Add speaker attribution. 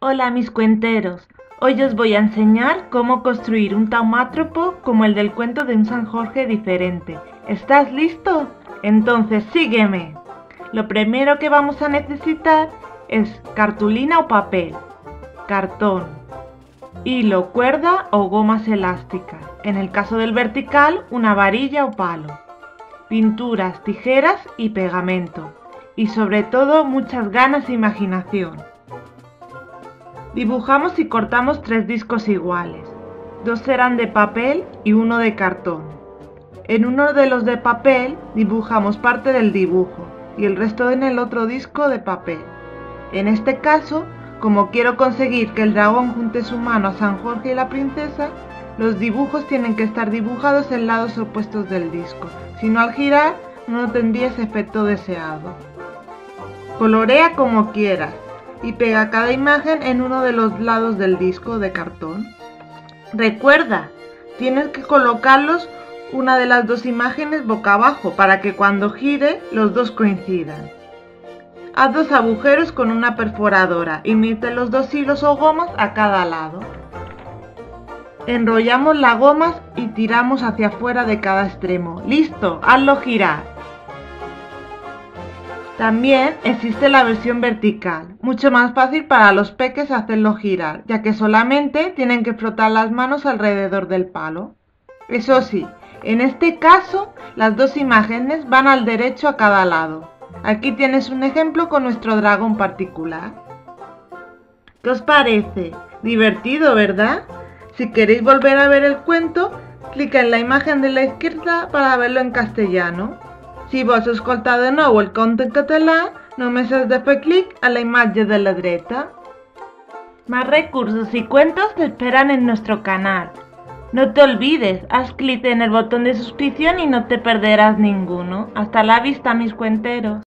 Speaker 1: Hola mis cuenteros, hoy os voy a enseñar cómo construir un taumátropo como el del cuento de un San Jorge diferente. ¿Estás listo? Entonces sígueme. Lo primero que vamos a necesitar es cartulina o papel, cartón, hilo, cuerda o gomas elásticas. En el caso del vertical, una varilla o palo, pinturas, tijeras y pegamento. Y sobre todo muchas ganas e imaginación. Dibujamos y cortamos 3 discos iguales. 2 serán de papel y 1 de cartón. En uno de los de papel dibujamos parte del dibujo y el resto en el otro disco de papel. En este caso, como quiero conseguir que el dragón junte su mano a San Jorge y la princesa, los dibujos tienen que estar dibujados en lados opuestos del disco, si no al girar no tendría ese efecto deseado. Colorea como quieras y pega cada imagen en uno de los lados del disco de cartón. Recuerda, tienes que colocarlos una de las 2 imágenes boca abajo para que cuando gire los 2 coincidan. Haz 2 agujeros con una perforadora y mete los 2 hilos o gomas a cada lado. Enrollamos las gomas y tiramos hacia afuera de cada extremo. ¡Listo! ¡Hazlo girar! También existe la versión vertical, mucho más fácil para los peques hacerlo girar, ya que solamente tienen que frotar las manos alrededor del palo. Eso sí, en este caso, las 2 imágenes van al derecho a cada lado. Aquí tienes un ejemplo con nuestro dragón particular. ¿Qué os parece? Divertido, ¿verdad? Si queréis volver a ver el cuento, clica en la imagen de la izquierda para verlo en castellano. Si vols escoltar de nou el conte en català, només has de fer clic a la imatge de la dreta. Más recursos y cuentos te esperan en nuestro canal. No te olvides, haz clic en el botón de suscripción y no te perderás ninguno. Hasta la vista, mis cuenteros.